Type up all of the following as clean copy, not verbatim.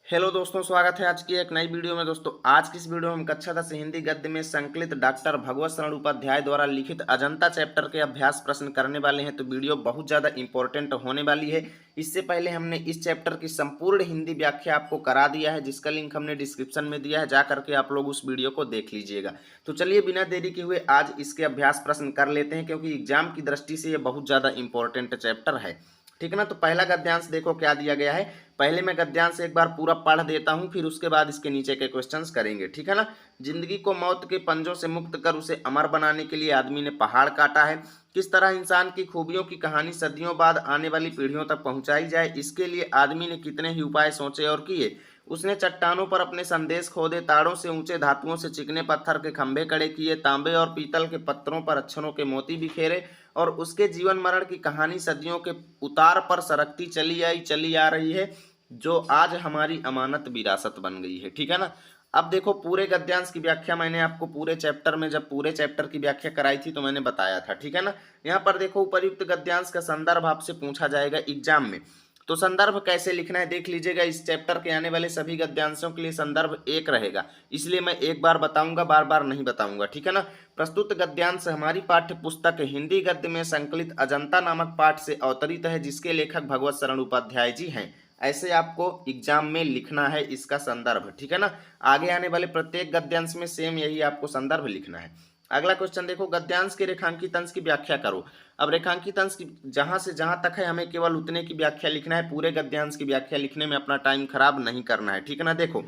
Hello दोस्तों, स्वागत है आज की एक नई वीडियो में। दोस्तों आज की इस वीडियो में हम कक्षा 10 हिंदी गद्य में संकलित डॉक्टर भगवत शरण उपाध्याय द्वारा लिखित अजंता चैप्टर के अभ्यास प्रश्न करने वाले हैं। तो वीडियो बहुत ज़्यादा इंपॉर्टेंट होने वाली है। इससे पहले हमने इस चैप्टर की संपूर्ण हिंदी व्याख्या आपको करा दिया है, जिसका लिंक हमने डिस्क्रिप्शन में दिया है, जा करके आप लोग उस वीडियो को देख लीजिएगा। तो चलिए बिना देरी के हुए आज इसके अभ्यास प्रश्न कर लेते हैं, क्योंकि एग्जाम की दृष्टि से ये बहुत ज़्यादा इंपॉर्टेंट चैप्टर है। ठीक है ना। तो पहला गद्यांश देखो क्या दिया गया है। पहले मैं गद्यांश एक बार पूरा पढ़ देता हूं, फिर उसके बाद इसके नीचे के क्वेश्चंस करेंगे। ठीक है ना। जिंदगी को मौत के पंजों से मुक्त कर उसे अमर बनाने के लिए आदमी ने पहाड़ काटा है। किस तरह इंसान की खूबियों की कहानी सदियों बाद आने वाली पीढ़ियों तक पहुंचाई जाए, इसके लिए आदमी ने कितने ही उपाय सोचे और किए। उसने चट्टानों पर अपने संदेश खोदे, तारों से ऊंचे धातुओं से चिकने पत्थर के खंभे खड़े किए, तांबे और पीतल के पत्थरों पर अक्षरों के मोती बिखेरे, और उसके जीवन मरण की कहानी सदियों के उतार पर सरकती चली आ रही है, जो आज हमारी अमानत विरासत बन गई है। ठीक है ना। अब देखो पूरे गद्यांश की व्याख्या मैंने आपको पूरे चैप्टर में, जब पूरे चैप्टर की व्याख्या कराई थी तो मैंने बताया था। ठीक है ना। यहाँ पर देखो उपर्युक्त गद्यांश का संदर्भ आपसे पूछा जाएगा एग्जाम में, तो संदर्भ कैसे लिखना है देख लीजिएगा। इस चैप्टर के आने वाले सभी गद्यांशों के लिए संदर्भ एक रहेगा, इसलिए मैं एक बार बताऊंगा, बार बार नहीं बताऊंगा। ठीक है ना। प्रस्तुत गद्यांश हमारी पाठ्य पुस्तक हिंदी गद्य में संकलित अजंता नामक पाठ से अवतरित है, जिसके लेखक भगवत शरण उपाध्याय जी हैं। ऐसे आपको एग्जाम में लिखना है इसका संदर्भ। ठीक है ना। आगे आने वाले प्रत्येक गद्यांश में सेम यही आपको संदर्भ लिखना है। अगला क्वेश्चन देखो, गद्यांश के रेखांकित अंश की व्याख्या करो। अब रेखांकित अंश की जहां से जहां तक है हमें केवल उतने की व्याख्या लिखना है, पूरे गद्यांश की व्याख्या लिखने में अपना टाइम खराब नहीं करना है। ठीक है ना। देखो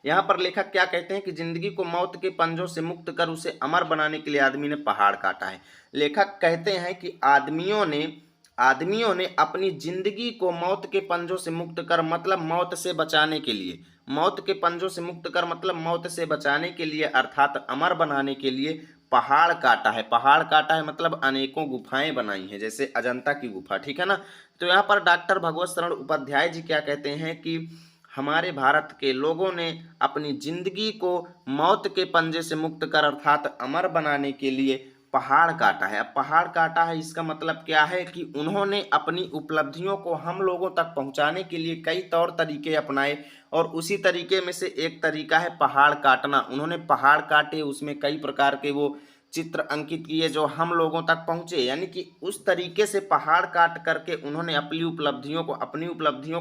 यहाँ पर लेखक क्या कहते हैं कि जिंदगी को मौत के पंजों से मुक्त कर उसे अमर बनाने के लिए आदमी ने पहाड़ काटा है। लेखक कहते हैं कि आदमियों ने अपनी जिंदगी को मौत के पंजों से मुक्त कर मतलब मौत से बचाने के लिए, मौत के पंजों से मुक्त कर मतलब मौत से बचाने के लिए अर्थात अमर बनाने के लिए पहाड़ काटा है। पहाड़ काटा है मतलब अनेकों गुफाएं बनाई हैं, जैसे अजंता की गुफा। ठीक है ना। तो यहाँ पर डॉक्टर भगवत शरण उपाध्याय जी क्या कहते हैं कि हमारे भारत के लोगों ने अपनी जिंदगी को मौत के पंजे से मुक्त कर अर्थात अमर बनाने के लिए पहाड़ काटा है। अब पहाड़ काटा है इसका मतलब क्या है कि उन्होंने अपनी उपलब्धियों को हम लोगों तक पहुंचाने के लिए कई तौर तरीके अपनाए, और उसी तरीके में से एक तरीका है पहाड़ काटना। उन्होंने पहाड़ काटे, उसमें कई प्रकार के वो चित्र अंकित किए जो हम लोगों तक पहुंचे, यानी कि उस तरीके से पहाड़ काट करके उन्होंने अपनी उपलब्धियों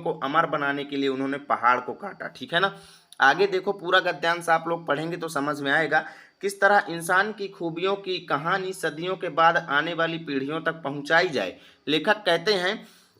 को अमर बनाने के लिए उन्होंने पहाड़ को काटा। ठीक है ना। आगे देखो पूरा गद्यांश आप लोग पढ़ेंगे तो समझ में आएगा किस तरह इंसान की खूबियों की कहानी सदियों के बाद आने वाली पीढ़ियों तक पहुंचाई जाए। लेखक कहते हैं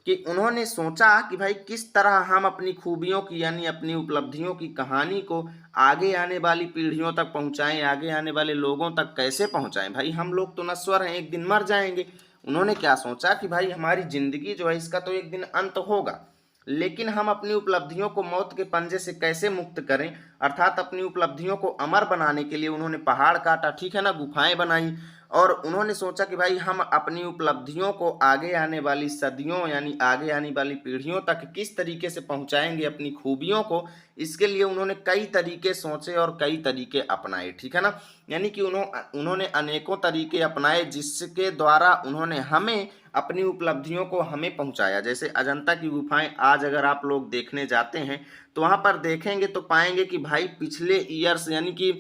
कि उन्होंने सोचा कि भाई किस तरह हम अपनी खूबियों की यानी अपनी उपलब्धियों की कहानी को आगे आने वाली पीढ़ियों तक पहुंचाएं, आगे आने वाले लोगों तक कैसे पहुंचाएं। भाई हम लोग तो नश्वर हैं, एक दिन मर जाएंगे। उन्होंने क्या सोचा कि भाई हमारी जिंदगी जो है इसका तो एक दिन अंत होगा, लेकिन हम अपनी उपलब्धियों को मौत के पंजे से कैसे मुक्त करें, अर्थात अपनी उपलब्धियों को अमर बनाने के लिए उन्होंने पहाड़ काटा। ठीक है ना। गुफाएं बनाई, और उन्होंने सोचा कि भाई हम अपनी उपलब्धियों को आगे आने वाली सदियों यानी आगे आने वाली पीढ़ियों तक किस तरीके से पहुंचाएंगे अपनी खूबियों को। इसके लिए उन्होंने कई तरीके सोचे और कई तरीके अपनाए। ठीक है ना। यानी कि उन्होंने अनेकों तरीके अपनाए जिसके द्वारा उन्होंने हमें अपनी उपलब्धियों को हमें पहुंचाया। जैसे अजंता की गुफाएं आज अगर आप लोग देखने जाते हैं तो वहां पर देखेंगे तो पाएंगे कि भाई पिछले ईयर्स यानी कि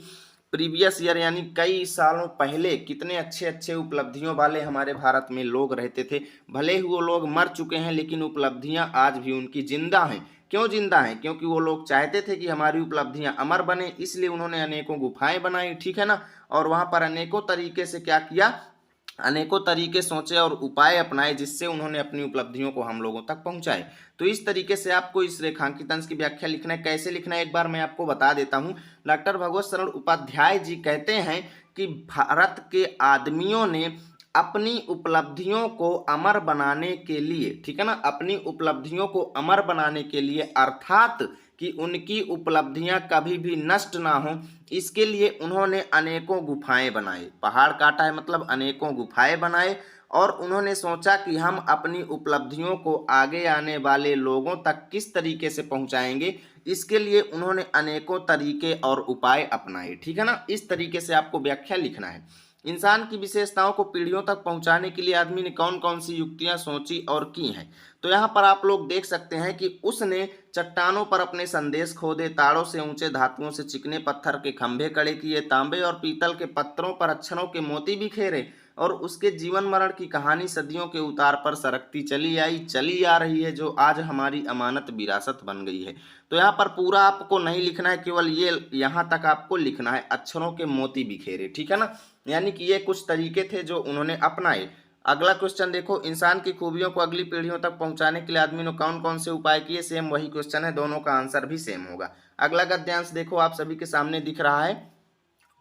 प्रीवियस ईयर यानी कई सालों पहले कितने अच्छे अच्छे उपलब्धियों वाले हमारे भारत में लोग रहते थे। भले ही वो लोग मर चुके हैं, लेकिन उपलब्धियां आज भी उनकी जिंदा हैं। क्यों जिंदा हैं? क्योंकि वो लोग चाहते थे कि हमारी उपलब्धियां अमर बने, इसलिए उन्होंने अनेकों गुफाएं बनाई। ठीक है ना। और वहां पर अनेकों तरीके से क्या किया, अनेकों तरीके सोचे और उपाय अपनाए, जिससे उन्होंने अपनी उपलब्धियों को हम लोगों तक पहुंचाए। तो इस तरीके से आपको इस रेखांकित अंश की व्याख्या लिखना है। कैसे लिखना है एक बार मैं आपको बता देता हूं। डॉक्टर भगवत शरण उपाध्याय जी कहते हैं कि भारत के आदमियों ने अपनी उपलब्धियों को अमर बनाने के लिए, ठीक है ना, अपनी उपलब्धियों को अमर बनाने के लिए अर्थात कि उनकी उपलब्धियां कभी भी नष्ट ना हो, इसके लिए उन्होंने अनेकों गुफाएं बनाए। पहाड़ काटा है मतलब अनेकों गुफाएं बनाए, और उन्होंने सोचा कि हम अपनी उपलब्धियों को आगे आने वाले लोगों तक किस तरीके से पहुंचाएंगे, इसके लिए उन्होंने अनेकों तरीके और उपाय अपनाए। ठीक है ना। इस तरीके से आपको व्याख्या लिखना है। इंसान की विशेषताओं को पीढ़ियों तक पहुंचाने के लिए आदमी ने कौन कौन सी युक्तियां सोची और की हैं। तो यहाँ पर आप लोग देख सकते हैं कि उसने चट्टानों पर अपने संदेश खोदे, ताड़ों से ऊंचे धातुओं से चिकने पत्थर के खंभे खड़े किए, तांबे और पीतल के पत्थरों पर अक्षरों के मोती बिखेरे, और उसके जीवन मरण की कहानी सदियों के उतार पर सरकती चली आ रही है, जो आज हमारी अमानत विरासत बन गई है। तो यहाँ पर पूरा आपको नहीं लिखना है, केवल ये यहाँ तक आपको लिखना है, अक्षरों के मोती बिखेरे, ठीक है ना। यानी कि ये कुछ तरीके थे जो उन्होंने अपनाए। अगला क्वेश्चन देखो, इंसान की खूबियों को अगली पीढ़ियों तक पहुंचाने के लिए आदमी ने कौन कौन से उपाय किए। सेम वही क्वेश्चन है, दोनों का आंसर भी सेम होगा। अगला गद्यांश देखो, आप सभी के सामने दिख रहा है।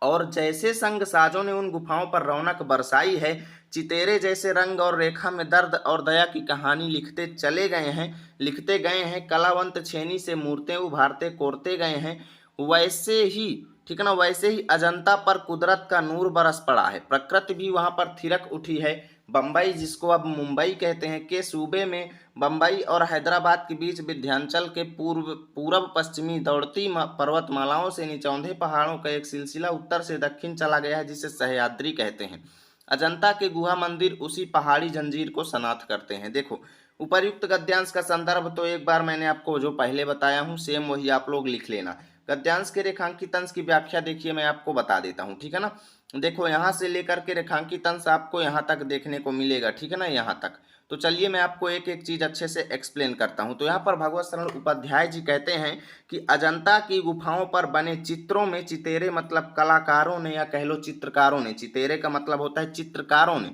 और जैसे संग साजों ने उन गुफाओं पर रौनक बरसाई है, चितेरे जैसे रंग और रेखा में दर्द और दया की कहानी लिखते गए हैं, कलावंत छेनी से मूर्तें उभारते कोरते गए हैं, वैसे ही, ठीक है ना, वैसे ही अजंता पर कुदरत का नूर बरस पड़ा है, प्रकृति भी वहां पर थिरक उठी है। बम्बई, जिसको अब मुंबई कहते हैं, के सूबे में बम्बई और हैदराबाद के बीच विंध्याचल के पूर्व पश्चिमी दौड़ती पर्वतमालाओं से निचौंधे पहाड़ों का एक सिलसिला उत्तर से दक्षिण चला गया है, जिसे सह्याद्री कहते हैं। अजंता के गुहा मंदिर उसी पहाड़ी जंजीर को सनाथ करते हैं। देखो, उपर्युक्त गद्यांश का संदर्भ तो एक बार मैंने आपको जो पहले बताया हूँ, सेम वही आप लोग लिख लेना। गद्यांश के रेखांकित अंश की व्याख्या देखिए, मैं आपको बता देता हूँ, ठीक है ना। देखो, यहाँ से लेकर के रेखांकित अंश आपको यहाँ तक देखने को मिलेगा, ठीक है ना, यहाँ तक। तो चलिए मैं आपको एक एक चीज अच्छे से एक्सप्लेन करता हूँ। तो यहाँ पर भगवत शरण उपाध्याय जी कहते हैं कि अजंता की गुफाओं पर बने चित्रों में, चितेरे मतलब कलाकारों ने या कह लो चित्रकारों ने, चितेरे का मतलब होता है चित्रकारों ने,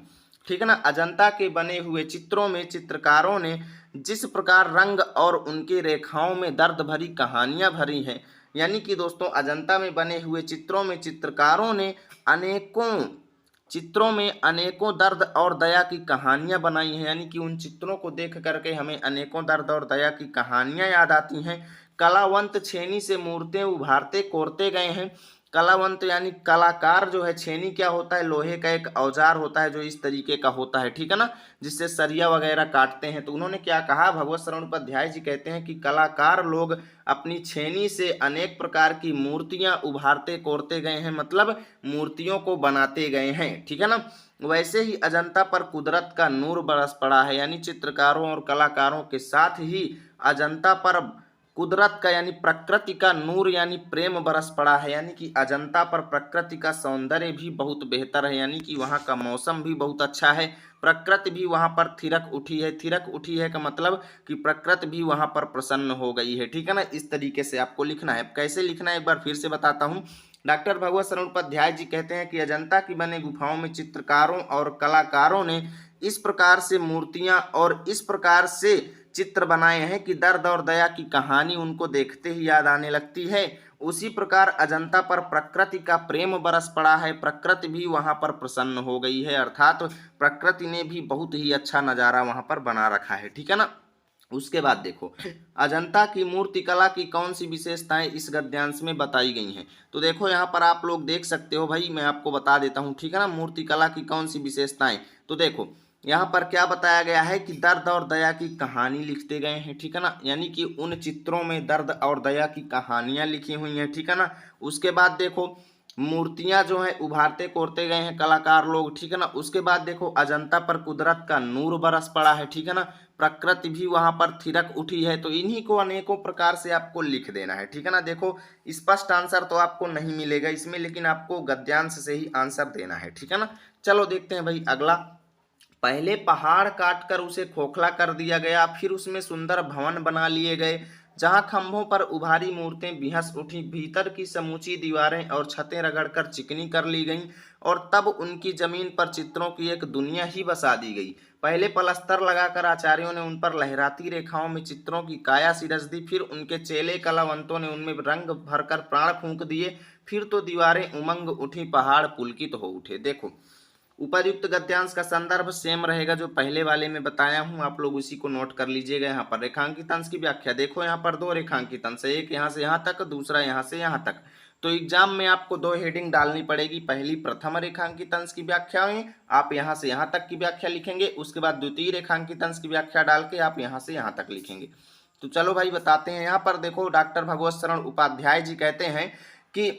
ठीक है ना। अजंता के बने हुए चित्रों में चित्रकारों ने जिस प्रकार रंग और उनकी रेखाओं में दर्द भरी कहानियां भरी हैं, यानी कि दोस्तों अजंता में बने हुए चित्रों में चित्रों में अनेकों दर्द और दया की कहानियां बनाई हैं, यानी कि उन चित्रों को देख करके हमें अनेकों दर्द और दया की कहानियां याद आती हैं। कलावंत छेनी से मूर्तें उभारते कोरते गए हैं। कलावंत यानी कलाकार जो है, छेनी क्या होता है, लोहे का एक औजार होता है जो इस तरीके का होता है, ठीक है ना, जिससे सरिया वगैरह काटते हैं। तो उन्होंने क्या कहा, भगवत शरण उपाध्याय जी कहते हैं कि कलाकार लोग अपनी छेनी से अनेक प्रकार की मूर्तियां उभारते कोरते गए हैं, मतलब मूर्तियों को बनाते गए हैं, ठीक है ना। वैसे ही अजंता पर कुदरत का नूर बरस पड़ा है, यानी चित्रकारों और कलाकारों के साथ ही अजंता पर कुदरत का यानी प्रकृति का नूर यानी प्रेम बरस पड़ा है, यानी कि अजंता पर प्रकृति का सौंदर्य भी बहुत बेहतर है, यानी कि वहाँ का मौसम भी बहुत अच्छा है, प्रकृति भी वहाँ पर थिरक उठी है का मतलब कि प्रकृति भी वहाँ पर प्रसन्न हो गई है, ठीक है ना। इस तरीके से आपको लिखना है। कैसे लिखना है एक बार फिर से बताता हूँ। डॉक्टर भगवत शरण उपाध्याय जी कहते हैं कि अजंता की बने गुफाओं में चित्रकारों और कलाकारों ने इस प्रकार से मूर्तियां और इस प्रकार से चित्र बनाए हैं कि दर्द और दया की कहानी उनको देखते ही याद आने लगती है। उसी प्रकार अजंता पर प्रकृति का प्रेम बरस पड़ा है, प्रकृति भी वहां पर प्रसन्न हो गई है, अर्थात प्रकृति ने भी बहुत ही अच्छा नजारा वहां पर बना रखा है, ठीक है ना। उसके बाद देखो, अजंता की मूर्ति कला की कौन सी विशेषताएं इस गद्यांश में बताई गई हैं। तो देखो यहाँ पर आप लोग देख सकते हो भाई, मैं आपको बता देता हूँ, ठीक है ना, मूर्ति कला की कौन सी विशेषताएं। तो देखो यहाँ पर क्या बताया गया है कि दर्द और दया की कहानी लिखते गए हैं, ठीक है ना, यानी कि उन चित्रों में दर्द और दया की कहानियां लिखी हुई हैं, ठीक है ना। उसके बाद देखो मूर्तियां जो है उभारते कोरते गए हैं कलाकार लोग, ठीक है ना। उसके बाद देखो अजंता पर कुदरत का नूर बरस पड़ा है, ठीक है ना, प्रकृति भी वहां पर थिरक उठी है। तो इन्हीं को अनेकों प्रकार से आपको लिख देना है, ठीक है ना। देखो स्पष्ट आंसर तो आपको नहीं मिलेगा इसमें, लेकिन आपको गद्यांश से ही आंसर देना है, ठीक है ना। चलो देखते हैं भाई अगला। पहले पहाड़ काटकर उसे खोखला कर दिया गया, फिर उसमें सुंदर भवन बना लिए गए, जहां खंभों पर उभारी मूर्तें बिहस उठी, भीतर की समूची दीवारें और छतें रगड़कर चिकनी कर ली गईं, और तब उनकी जमीन पर चित्रों की एक दुनिया ही बसा दी गई। पहले पलस्तर लगाकर आचार्यों ने उन पर लहराती रेखाओं में चित्रों की काया सिरस दी, फिर उनके चेले कलावंतों ने उनमें रंग भरकर प्राण फूंक दिए, फिर तो दीवारें उमंग उठी, पहाड़ पुलकित हो उठे। देखो उपर्युक्त गद्यांश का संदर्भ सेम रहेगा जो पहले वाले में बताया हूं, आप लोग उसी को नोट कर लीजिएगा। यहाँ पर रेखांकित अंश की व्याख्या देखो, यहाँ पर दो रेखांकित अंश है, एक यहाँ से यहाँ तक, दूसरा यहाँ से यहाँ तक। तो एग्जाम में आपको दो हेडिंग डालनी पड़ेगी, पहली प्रथम रेखांकित अंश की व्याख्या में आप यहाँ से यहाँ तक की व्याख्या लिखेंगे, उसके बाद द्वितीय रेखांकित अंश की व्याख्या डाल के आप यहाँ से यहाँ तक लिखेंगे। तो चलो भाई बताते हैं। यहाँ पर देखो डॉक्टर भगवत शरण उपाध्याय जी कहते हैं कि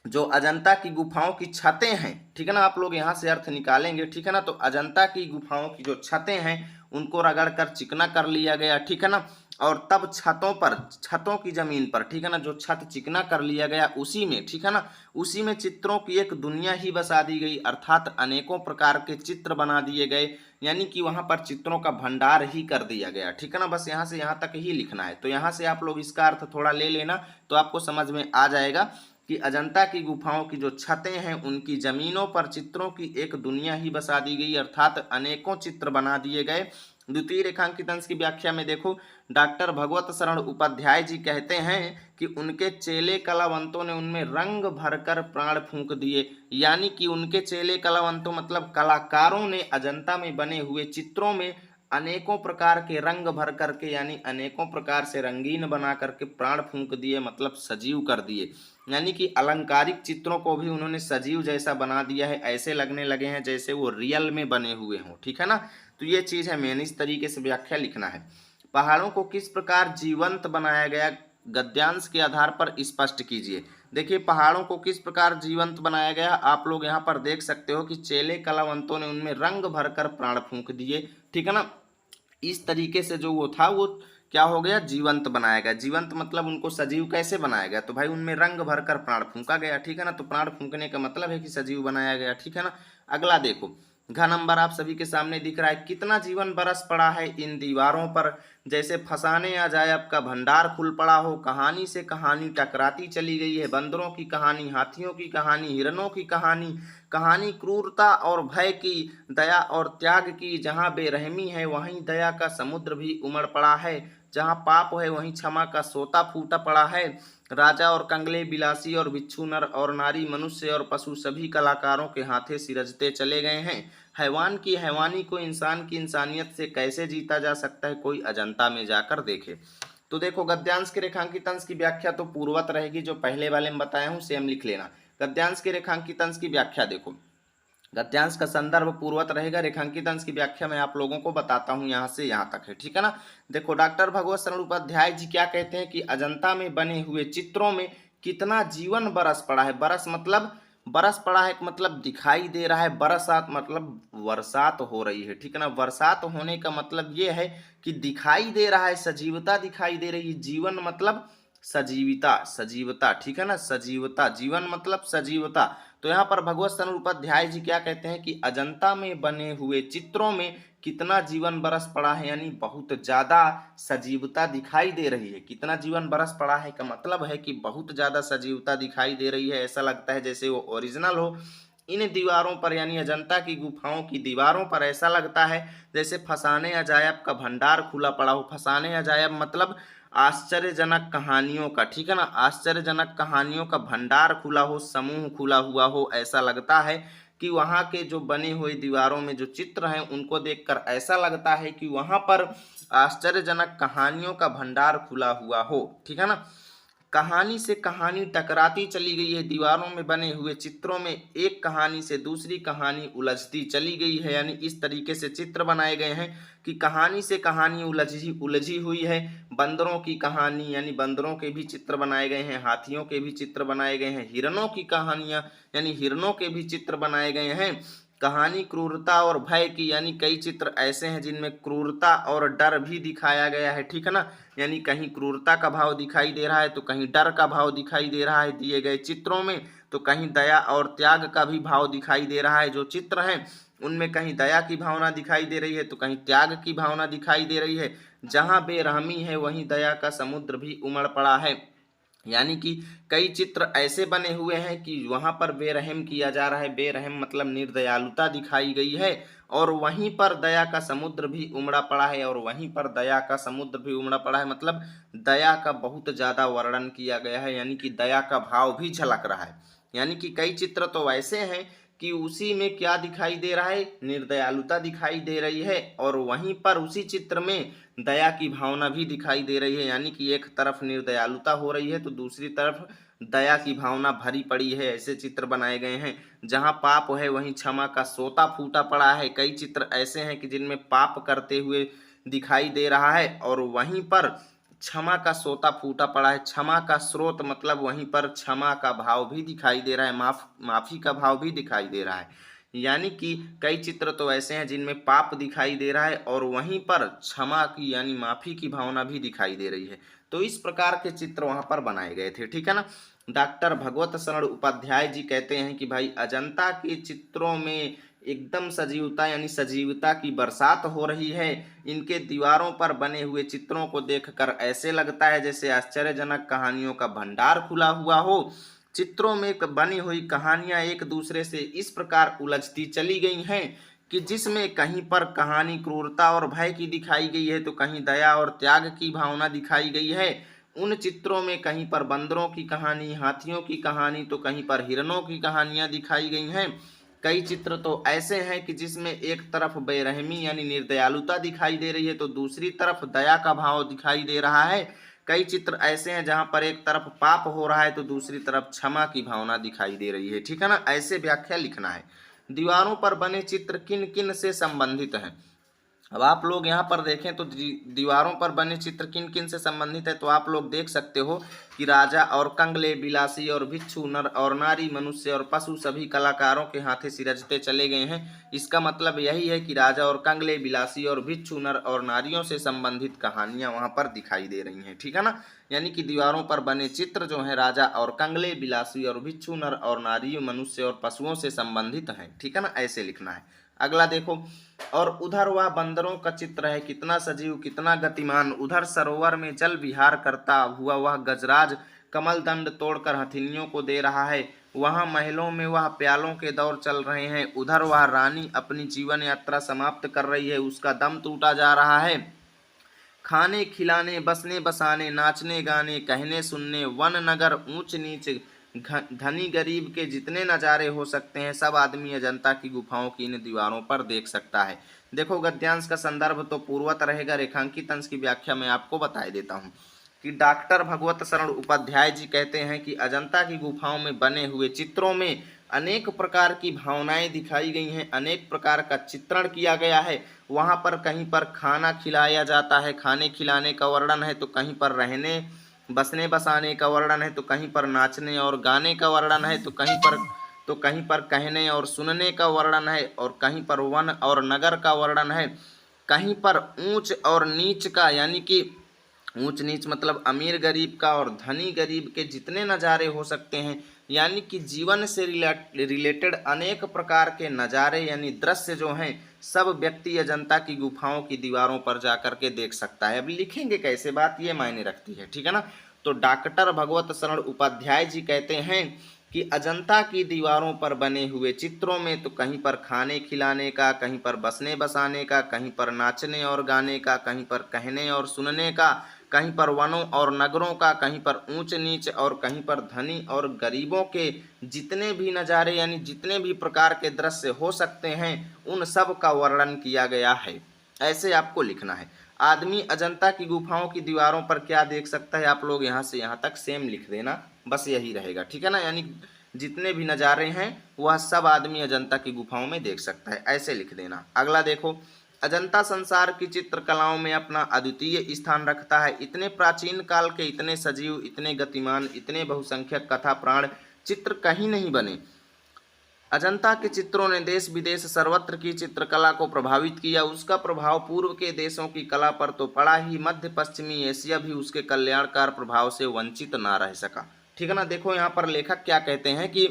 जो अजंता की गुफाओं की छतें हैं, ठीक है ना, आप लोग यहाँ से अर्थ निकालेंगे, ठीक है ना। तो अजंता की गुफाओं की जो छतें हैं उनको रगड़ कर चिकना कर लिया गया, ठीक है ना। और तब छतों पर, छतों की जमीन पर, ठीक है ना, जो छत चिकना कर लिया गया उसी में, ठीक है ना, उसी में चित्रों की एक दुनिया ही बसा दी गई, अर्थात अनेकों प्रकार के चित्र बना दिए गए, यानी कि वहां पर चित्रों का भंडार ही कर दिया गया, ठीक है ना। बस यहाँ से यहाँ तक ही लिखना है। तो यहाँ से आप लोग इसका अर्थ थोड़ा ले लेना तो आपको समझ में आ जाएगा कि अजंता की गुफाओं की जो छतें हैं उनकी जमीनों पर चित्रों की एक दुनिया ही बसा दी गई, अर्थात अनेकों चित्र बना दिए गए। द्वितीय रेखांकित अंश की व्याख्या में देखो, डॉक्टर भगवत शरण उपाध्याय जी कहते हैं कि उनके चेले कलावंतों ने उनमें रंग भरकर प्राण फूंक दिए, यानी कि उनके चेले कलावंतों मतलब कलाकारों ने अजंता में बने हुए चित्रों में अनेकों प्रकार के रंग भर करके, यानी अनेकों प्रकार से रंगीन बना करके प्राण फूंक दिए, मतलब सजीव कर दिए, यानी कि अलंकारिक चित्रों को भी उन्होंने सजीव जैसा बना दिया है, ऐसे लगने लगे हैं जैसे वो रियल में बने हुए हों, ठीक है ना। तो ये चीज है मेन, इस तरीके से व्याख्या लिखना है। पहाड़ों को किस प्रकार जीवंत बनाया गया, गद्यांश के आधार पर स्पष्ट कीजिए। देखिए पहाड़ों को किस प्रकार जीवंत बनाया गया, आप लोग यहाँ पर देख सकते हो कि चेले कलावंतों ने उनमें रंग भरकर प्राण फूंक दिए, ठीक है ना। इस तरीके से जो वो था वो क्या हो गया, जीवंत बनाया गया। जीवंत मतलब उनको सजीव कैसे बनाया गया, तो भाई उनमें रंग भरकर प्राण फूंका गया, ठीक है ना। तो प्राण फूंकने का मतलब है कि सजीव बनाया गया, ठीक है ना। अगला देखो, घ नंबर आप सभी के सामने दिख रहा है, कितना जीवन बरस पड़ा है इन दीवारों पर, जैसे फसाने आ जाए आपका भंडार खुल पड़ा हो, कहानी से कहानी टकराती चली गई है, बंदरों की कहानी, हाथियों की कहानी, हिरणों की कहानी, कहानी क्रूरता और भय की, दया और त्याग की, जहाँ बेरहमी है वहीं दया का समुद्र भी उमड़ पड़ा है, जहाँ पाप है वहीं क्षमा का सोता फूटा पड़ा है, राजा और कंगले, बिलासी और भिक्षु, नर और नारी, मनुष्य और पशु सभी कलाकारों के हाथे सिरजते चले गए हैं। हैवान की हैवानी को इंसान की इंसानियत से कैसे जीता जा सकता है, कोई अजंता में जाकर देखे। तो देखो गद्यांश के रेखांकित अंश की व्याख्या तो पूर्वत रहेगी, जो पहले वाले में बताया हूँ सेम लिख लेना। गद्यांश के रेखांकित अंश की व्याख्या देखो, गद्यांश का संदर्भ पूर्वत रहेगा, रेखांकित अंश की व्याख्या मैं आप लोगों को बताता हूं यहाँ से यहाँ तक है, ठीक है ना। देखो डॉक्टर भगवत शरण उपाध्याय जी क्या कहते हैं कि अजंता में बने हुए चित्रों में कितना जीवन बरस पड़ा है, बरस मतलब बरस पड़ा है मतलब दिखाई दे रहा है, बरसात मतलब बरसात हो रही है, ठीक है ना। बरसात होने का मतलब ये है कि दिखाई दे रहा है, सजीवता दिखाई दे रही है, जीवन मतलब सजीवता, सजीवता, ठीक है ना, सजीवता, जीवन मतलब सजीवता। तो यहाँ पर भगवत शरण उपाध्याय जी क्या कहते हैं कि अजंता में बने हुए चित्रों में कितना जीवन बरस पड़ा है, यानी बहुत ज्यादा सजीवता दिखाई दे रही है। कितना जीवन बरस पड़ा है का मतलब है कि बहुत ज्यादा सजीवता दिखाई दे रही है, ऐसा लगता है जैसे वो ओरिजिनल हो। इन दीवारों पर यानी अजंता की गुफाओं की दीवारों पर ऐसा लगता है जैसे फसाने अजायब का भंडार खुला पड़ा हो। फसाने अजायब मतलब आश्चर्यजनक कहानियों का, ठीक है ना, आश्चर्यजनक कहानियों का भंडार खुला हो, समूह खुला हुआ हो, ऐसा लगता है कि वहां के जो बने हुए दीवारों में जो चित्र हैं उनको देखकर ऐसा लगता है कि वहां पर आश्चर्यजनक कहानियों का भंडार खुला हुआ हो, ठीक है ना। कहानी से कहानी टकराती चली गई है, दीवारों में बने हुए चित्रों में एक कहानी से दूसरी कहानी उलझती चली गई है, यानी इस तरीके से चित्र बनाए गए हैं कि कहानी से कहानी उलझी उलझी हुई है। बंदरों की कहानी यानी बंदरों के भी चित्र बनाए गए हैं, हाथियों के भी चित्र बनाए गए हैं, हिरणों की कहानियां यानी हिरणों के भी चित्र बनाए गए हैं। कहानी क्रूरता और भय की, यानी कई चित्र ऐसे हैं जिनमें क्रूरता और डर भी दिखाया गया है, ठीक है ना। यानी कहीं क्रूरता का भाव दिखाई दे रहा है तो कहीं डर का भाव दिखाई दे रहा है दिए गए चित्रों में, तो कहीं दया और त्याग का भी भाव दिखाई दे रहा है। जो चित्र हैं उनमें कहीं दया की भावना दिखाई दे रही है तो कहीं त्याग की भावना दिखाई दे रही है। जहां बेरहमी है वहीं दया का समुद्र भी उमड़ पड़ा है, यानी कि कई चित्र ऐसे बने हुए हैं कि वहां पर बेरहम किया जा रहा है, बेरहम मतलब निर्दयालुता दिखाई गई है, और वहीं पर दया का समुद्र भी उमड़ा पड़ा है, और वहीं पर दया का समुद्र भी उमड़ा पड़ा है मतलब दया का बहुत ज्यादा वर्णन किया गया है, यानी कि दया का भाव भी झलक रहा है। यानी कि कई चित्र तो वैसे हैं कि उसी में क्या दिखाई दे रहा है, निर्दयालुता दिखाई दे रही है, और वहीं पर उसी चित्र में दया की भावना भी दिखाई दे रही है, यानी कि एक तरफ निर्दयालुता हो रही है तो दूसरी तरफ दया की भावना भरी पड़ी है। ऐसे चित्र बनाए गए हैं। जहां पाप है वहीं क्षमा का सोता फूटा पड़ा है। कई चित्र ऐसे हैं कि जिनमें पाप करते हुए दिखाई दे रहा है और वहीं पर क्षमा का सोता फूटा पड़ा है। क्षमा का स्रोत मतलब वहीं पर क्षमा का भाव भी दिखाई दे रहा है, माफी का भाव भी दिखाई दे रहा है। यानी कि कई चित्र तो ऐसे हैं जिनमें पाप दिखाई दे रहा है और वहीं पर क्षमा की यानी माफी की भावना भी दिखाई दे रही है। तो इस प्रकार के चित्र वहां पर बनाए गए थे, ठीक है ना। डॉक्टर भगवत शरण उपाध्याय जी कहते हैं कि भाई अजंता के चित्रों में एकदम सजीवता यानी सजीवता की बरसात हो रही है। इनके दीवारों पर बने हुए चित्रों को देखकर ऐसे लगता है जैसे आश्चर्यजनक कहानियों का भंडार खुला हुआ हो। चित्रों में बनी हुई कहानियां एक दूसरे से इस प्रकार उलझती चली गई हैं कि जिसमें कहीं पर कहानी क्रूरता और भय की दिखाई गई है तो कहीं दया और त्याग की भावना दिखाई गई है। उन चित्रों में कहीं पर बंदरों की कहानी, हाथियों की कहानी तो कहीं पर हिरणों की कहानियां दिखाई गई हैं। कई चित्र तो ऐसे हैं कि जिसमें एक तरफ बेरहमी यानी निर्दयालुता दिखाई दे रही है तो दूसरी तरफ दया का भाव दिखाई दे रहा है। कई चित्र ऐसे हैं जहां पर एक तरफ पाप हो रहा है तो दूसरी तरफ क्षमा की भावना दिखाई दे रही है, ठीक है ना। ऐसे व्याख्या लिखना है। दीवारों पर बने चित्र किन किन से संबंधित हैं। अब आप लोग यहाँ पर देखें तो दीवारों पर बने चित्र किन किन से संबंधित है तो आप लोग देख सकते हो कि राजा और कंगले, बिलासी और भिक्षु, नर और नारी, मनुष्य और पशु सभी कलाकारों के हाथे सिरजते चले गए हैं। इसका मतलब यही है कि राजा और कंगले, बिलासी और भिक्षु, नर और नारियों से संबंधित कहानियां वहां पर दिखाई दे रही हैं, ठीक है ना। यानी कि दीवारों पर बने चित्र जो है राजा और कंगले, बिलासी और भिक्षु, नर और नारी, मनुष्य और पशुओं से संबंधित हैं, ठीक है ना। ऐसे लिखना है। अगला देखो, और उधर वह बंदरों का चित्र है, कितना सजीव कितना गतिमान। उधर सरोवर में जल विहार करता हुआ वह गजराज कमल दंड तोड़कर हथिनियों को दे रहा है। वहां महलों में वह प्यालों के दौर चल रहे हैं। उधर वह रानी अपनी जीवन यात्रा समाप्त कर रही है, उसका दम टूटा जा रहा है। खाने खिलाने, बसने बसाने, नाचने गाने, कहने सुनने, वन नगर, ऊंच नीच, धनी गरीब के जितने नज़ारे हो सकते हैं सब आदमी अजंता की गुफाओं की इन दीवारों पर देख सकता है। देखो गद्यांश का संदर्भ तो पूर्वत रहेगा, रेखांकित अंश की व्याख्या मैं आपको बता देता हूँ कि डॉक्टर भगवत शरण उपाध्याय जी कहते हैं कि अजंता की गुफाओं में बने हुए चित्रों में अनेक प्रकार की भावनाएं दिखाई गई हैं, अनेक प्रकार का चित्रण किया गया है। वहाँ पर कहीं पर खाना खिलाया जाता है, खाने खिलाने का वर्णन है, तो कहीं पर रहने बसने बसाने का वर्णन है, तो कहीं पर नाचने और गाने का वर्णन है, तो कहीं पर कहने और सुनने का वर्णन है, और कहीं पर वन और नगर का वर्णन है। कहीं पर ऊंच और नीच का यानी कि ऊंच नीच मतलब अमीर गरीब का और धनी गरीब के जितने नज़ारे हो सकते हैं, यानी कि जीवन से रिलेटेड अनेक प्रकार के नज़ारे यानी दृश्य जो हैं सब व्यक्ति अजंता की गुफाओं की दीवारों पर जाकर के देख सकता है। अब लिखेंगे कैसे, बात ये मायने रखती है, ठीक है ना। तो डॉक्टर भगवत शरण उपाध्याय जी कहते हैं कि अजंता की दीवारों पर बने हुए चित्रों में तो कहीं पर खाने खिलाने का, कहीं पर बसने बसाने का, कहीं पर नाचने और गाने का, कहीं पर कहने और सुनने का, कहीं पर वनों और नगरों का, कहीं पर ऊंच नीच और कहीं पर धनी और गरीबों के जितने भी नज़ारे यानी जितने भी प्रकार के दृश्य हो सकते हैं उन सब का वर्णन किया गया है। ऐसे आपको लिखना है। आदमी अजंता की गुफाओं की दीवारों पर क्या देख सकता है, आप लोग यहाँ से यहाँ तक सेम लिख देना, बस यही रहेगा, ठीक है ना। यानी जितने भी नज़ारे हैं वह सब आदमी अजंता की गुफाओं में देख सकता है, ऐसे लिख देना। अगला देखो, अजंता संसार की चित्रकलाओं में अपना अद्वितीय स्थान रखता है। इतने प्राचीन काल के, इतने सजीव, इतने गतिमान, इतने बहुसंख्यक कथा प्राण चित्र कहीं नहीं बने। अजंता के चित्रों ने देश विदेश सर्वत्र की चित्रकला को प्रभावित किया। उसका प्रभाव पूर्व के देशों की कला पर तो पड़ा ही, मध्य पश्चिमी एशिया भी उसके कल्याणकार प्रभाव से वंचित ना रह सका, ठीक है ना। देखो यहाँ पर लेखक क्या कहते हैं कि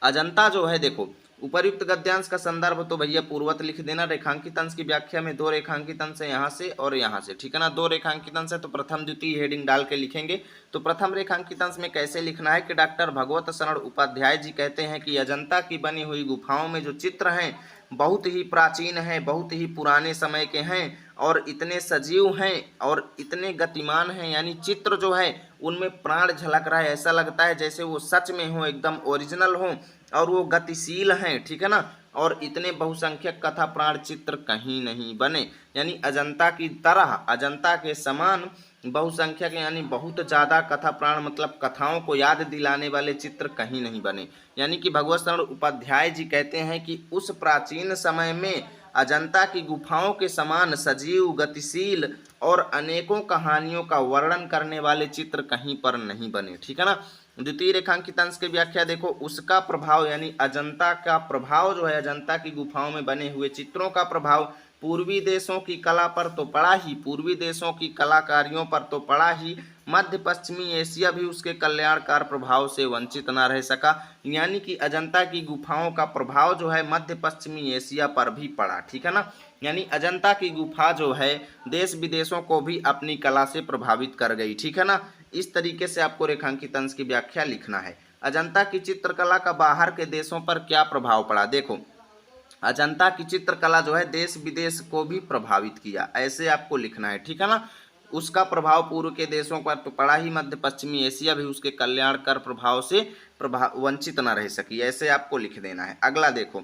अजंता जो है, देखो उपर्युक्त गद्यांश का संदर्भ तो भैया पूर्वत लिख देना। रेखांकित अंश की व्याख्या में दो रेखांकित अंश है, यहाँ से और यहाँ से, ठीक है ना। दो रेखांकित अंश है तो प्रथम द्वितीय हेडिंग डाल के लिखेंगे। तो प्रथम रेखांकित अंश में कैसे लिखना है कि डॉक्टर भगवत शरण उपाध्याय जी कहते हैं कि अजंता की बनी हुई गुफाओं में जो चित्र हैं बहुत ही प्राचीन हैं, बहुत ही पुराने समय के हैं और इतने सजीव हैं और इतने गतिमान हैं, यानी चित्र जो है उनमें प्राण झलक रहा है, ऐसा लगता है जैसे वो सच में हो, एकदम ओरिजिनल हो और वो गतिशील हैं, ठीक है ना। और इतने बहुसंख्यक कथा प्राण चित्र कहीं नहीं बने, यानी अजंता की तरह, अजंता के समान बहुसंख्यक यानी बहुत ज़्यादा कथा प्राण मतलब कथाओं को याद दिलाने वाले चित्र कहीं नहीं बने। यानी कि भगवत शरण उपाध्याय जी कहते हैं कि उस प्राचीन समय में अजंता की गुफाओं के समान सजीव, गतिशील और अनेकों कहानियों का वर्णन करने वाले चित्र कहीं पर नहीं बने। ठीक है ना। द्वितीय रेखांकित अंश की व्याख्या देखो, उसका प्रभाव यानी अजंता का प्रभाव जो है, अजंता की गुफाओं में बने हुए चित्रों का प्रभाव पूर्वी देशों की कला पर तो पड़ा ही, पूर्वी देशों की कलाकारियों पर तो पड़ा ही, मध्य पश्चिमी एशिया भी उसके कल्याणकार प्रभाव से वंचित न रह सका। यानी कि अजंता की गुफाओं का प्रभाव जो है मध्य पश्चिमी एशिया पर भी पड़ा। ठीक है ना। यानी अजंता की गुफा जो है देश विदेशों को भी अपनी कला से प्रभावित कर गई। ठीक है ना। इस तरीके से आपको रेखांकित अंश की व्याख्या लिखना है। अजंता की चित्रकला का बाहर के देशों पर क्या प्रभाव पड़ा। देखो, अजंता की चित्रकला जो है देश विदेश को भी प्रभावित किया, ऐसे आपको लिखना है। ठीक है ना। उसका प्रभाव पूर्व के देशों पर तो पड़ा ही, मध्य पश्चिमी एशिया भी उसके कल्याणकर प्रभाव से वंचित न रह सकी, ऐसे आपको लिख देना है। अगला देखो,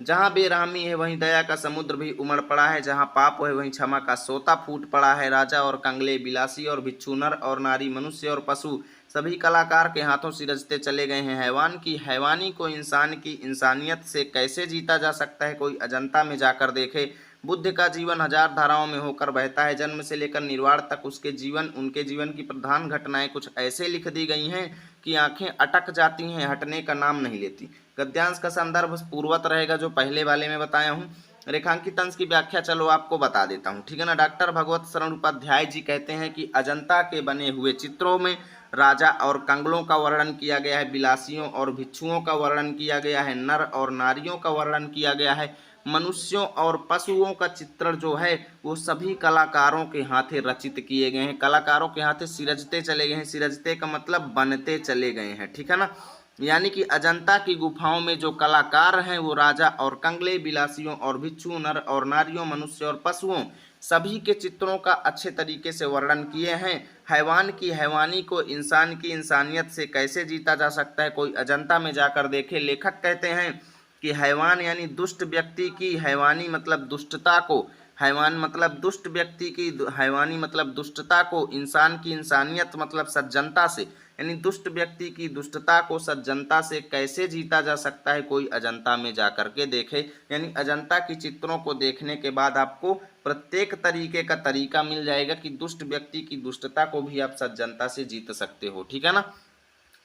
जहाँ बेरहमी है वहीं दया का समुद्र भी उमड़ पड़ा है, जहाँ पाप है वहीं क्षमा का सोता फूट पड़ा है। राजा और कंगले, बिलासी और भिक्षु, नर और नारी, मनुष्य और पशु सभी कलाकार के हाथों सिरजते चले गए हैं। हैवान की हैवानी को इंसान की इंसानियत से कैसे जीता जा सकता है, कोई अजंता में जाकर देखे। बुद्ध का जीवन हजार धाराओं में होकर बहता है, जन्म से लेकर निर्वाण तक उनके जीवन की प्रधान घटनाएं कुछ ऐसे लिख दी गई हैं कि आंखें अटक जाती हैं, हटने का नाम नहीं लेती। गद्यांश का संदर्भ पूर्वत रहेगा जो पहले वाले में बताया हूँ। रेखांकित अंश की व्याख्या चलो आपको बता देता हूँ। ठीक है ना। डॉक्टर भगवत शरण उपाध्याय जी कहते हैं कि अजंता के बने हुए चित्रों में राजा और कंगलों का वर्णन किया गया है, बिलासियों और भिक्षुओं का वर्णन किया गया है, नर और नारियों का वर्णन किया गया है, मनुष्यों और पशुओं का चित्रण जो है वो सभी कलाकारों के हाथे रचित किए गए हैं, कलाकारों के हाथे सिरजते चले गए हैं। सिरजते का मतलब बनते चले गए हैं। ठीक है ना। यानी कि अजंता की गुफाओं में जो कलाकार हैं वो राजा और कंगले, बिलासियों और भिक्षु, नर और नारियों, मनुष्य और पशुओं सभी के चित्रों का अच्छे तरीके से वर्णन किए हैं। हैवान की हैवानी को इंसान की इंसानियत से कैसे जीता जा सकता है, कोई अजंता में जाकर देखे। लेखक कहते हैं कि हैवान यानी दुष्ट व्यक्ति की हैवानी मतलब दुष्टता को, हैवान मतलब दुष्ट व्यक्ति की हैवानी मतलब दुष्टता को, इंसान की इंसानियत मतलब सज्जनता से, यानी दुष्ट व्यक्ति की दुष्टता को सज्जनता से कैसे जीता जा सकता है, कोई अजंता में जाकर के देखे। यानी अजंता की चित्रों को देखने के बाद आपको प्रत्येक तरीके का तरीका मिल जाएगा कि दुष्ट व्यक्ति की दुष्टता को भी आप सज्जनता से जीत सकते हो। ठीक है ना।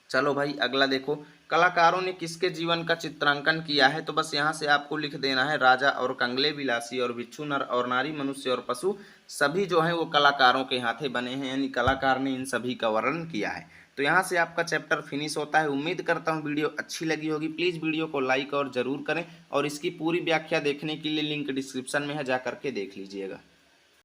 चलो भाई अगला देखो, कलाकारों ने किसके जीवन का चित्रांकन किया है, तो बस यहाँ से आपको लिख देना है राजा और कंगले, बिलासी और भिक्षु, नर और नारी, मनुष्य और पशु सभी जो हैं वो कलाकारों के हाथे बने हैं, यानी कलाकार ने इन सभी का वर्णन किया है। तो यहाँ से आपका चैप्टर फिनिश होता है। उम्मीद करता हूँ वीडियो अच्छी लगी होगी। प्लीज़ वीडियो को लाइक और ज़रूर करें और इसकी पूरी व्याख्या देखने के लिए लिंक डिस्क्रिप्शन में है, जा करके देख लीजिएगा।